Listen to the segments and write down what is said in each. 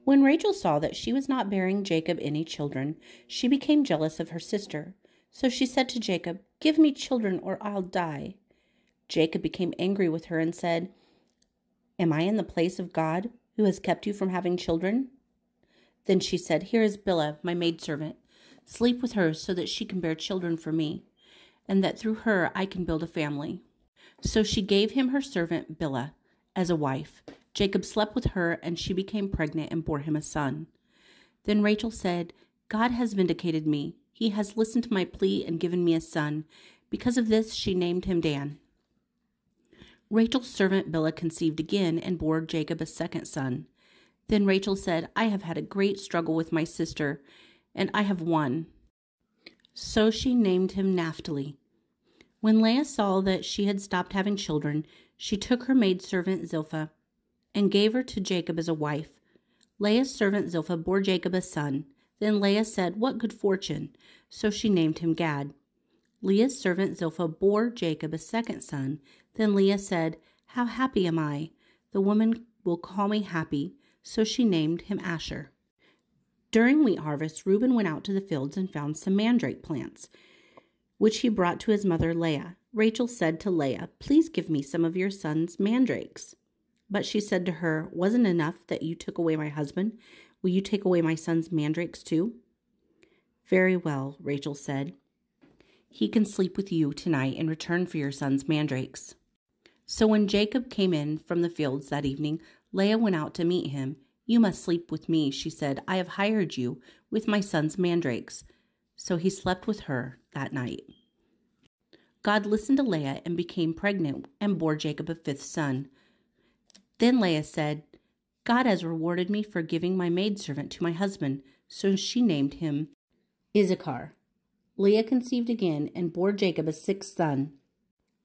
When Rachel saw that she was not bearing Jacob any children, she became jealous of her sister. So she said to Jacob, "Give me children or I'll die." Jacob became angry with her and said, "Am I in the place of God, who has kept you from having children?" Then she said, "Here is Bilhah, my maidservant. Sleep with her so that she can bear children for me, and that through her I can build a family." So she gave him her servant Bilhah as a wife. Jacob slept with her, and she became pregnant and bore him a son. Then Rachel said, "God has vindicated me. He has listened to my plea and given me a son." Because of this, she named him Dan. Rachel's servant Bilhah conceived again and bore Jacob a second son. Then Rachel said, "I have had a great struggle with my sister, and I have won." So she named him Naphtali. When Leah saw that she had stopped having children, she took her maidservant Zilpah and gave her to Jacob as a wife. Leah's servant Zilpah bore Jacob a son. Then Leah said, "What good fortune!" So she named him Gad. Leah's servant Zilpah bore Jacob a second son. Then Leah said, "How happy am I! The woman will call me happy." So she named him Asher. During wheat harvest, Reuben went out to the fields and found some mandrake plants, which he brought to his mother Leah. Rachel said to Leah, "Please give me some of your son's mandrakes." But she said to her, "Wasn't enough that you took away my husband? Will you take away my son's mandrakes too?" "Very well," Rachel said. "He can sleep with you tonight in return for your son's mandrakes." So when Jacob came in from the fields that evening, Leah went out to meet him. "You must sleep with me," she said. "I have hired you with my son's mandrakes." So he slept with her that night. God listened to Leah and became pregnant and bore Jacob a fifth son. Then Leah said, "God has rewarded me for giving my maidservant to my husband." So she named him Issachar. Leah conceived again and bore Jacob a sixth son.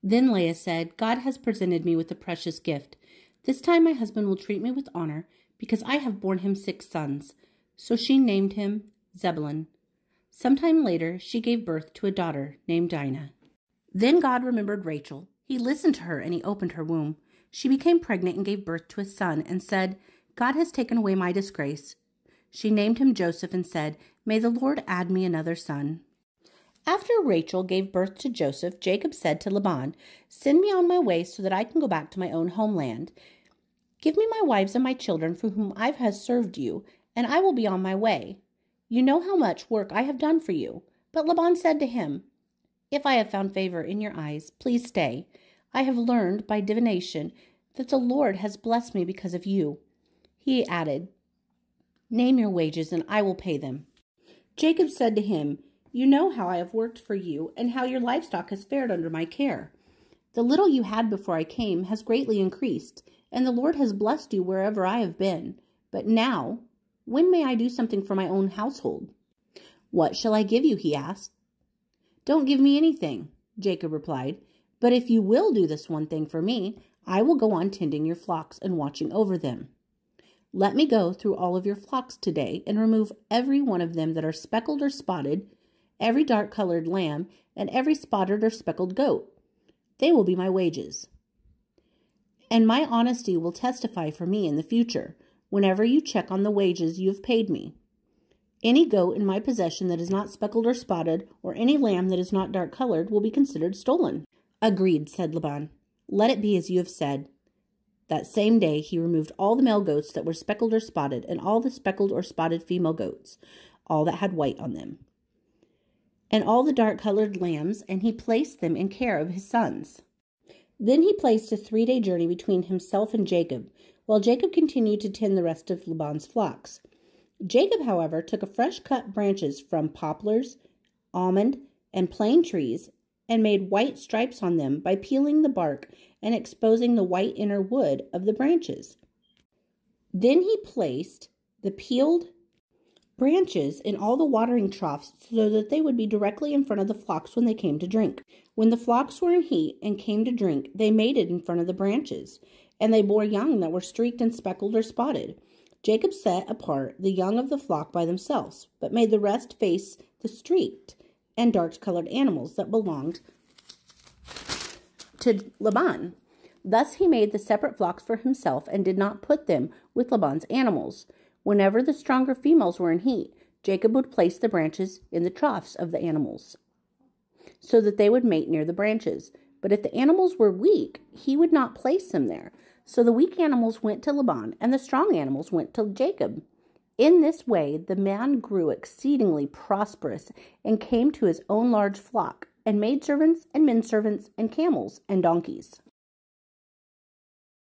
Then Leah said, "God has presented me with a precious gift. This time my husband will treat me with honor, because I have borne him 6 sons." So she named him Zebulun. Sometime later, she gave birth to a daughter named Dinah. Then God remembered Rachel. He listened to her and he opened her womb. She became pregnant and gave birth to a son and said, "God has taken away my disgrace." She named him Joseph and said, "May the Lord add me another son." After Rachel gave birth to Joseph, Jacob said to Laban, "Send me on my way so that I can go back to my own homeland. Give me my wives and my children for whom I have served you, and I will be on my way. You know how much work I have done for you." But Laban said to him, "If I have found favor in your eyes, please stay. I have learned by divination that the Lord has blessed me because of you." He added, "Name your wages and I will pay them." Jacob said to him, "You know how I have worked for you and how your livestock has fared under my care. The little you had before I came has greatly increased, and the Lord has blessed you wherever I have been. But now, when may I do something for my own household?" "What shall I give you?" he asked. "Don't give me anything," Jacob replied. "But if you will do this one thing for me, I will go on tending your flocks and watching over them. Let me go through all of your flocks today and remove every one of them that are speckled or spotted, every dark-colored lamb, and every spotted or speckled goat. They will be my wages. And my honesty will testify for me in the future, whenever you check on the wages you have paid me. Any goat in my possession that is not speckled or spotted, or any lamb that is not dark-colored, will be considered stolen." "Agreed," said Laban. "Let it be as you have said." That same day he removed all the male goats that were speckled or spotted, and all the speckled or spotted female goats, all that had white on them, and all the dark-colored lambs, and he placed them in care of his sons. Then he placed a 3-day journey between himself and Jacob, while Jacob continued to tend the rest of Laban's flocks. Jacob, however, took fresh-cut branches from poplars, almond, and plane trees, and made white stripes on them by peeling the bark and exposing the white inner wood of the branches. Then he placed the peeled branches in all the watering troughs so that they would be directly in front of the flocks when they came to drink. When the flocks were in heat and came to drink, they mated in front of the branches, and they bore young that were streaked and speckled or spotted. Jacob set apart the young of the flock by themselves, but made the rest face the streaked and dark-colored animals that belonged to Laban. Thus he made the separate flocks for himself and did not put them with Laban's animals. Whenever the stronger females were in heat, Jacob would place the branches in the troughs of the animals so that they would mate near the branches. But if the animals were weak, he would not place them there. So the weak animals went to Laban, and the strong animals went to Jacob. In this way, the man grew exceedingly prosperous and came to his own large flock, and maidservants and menservants and camels and donkeys.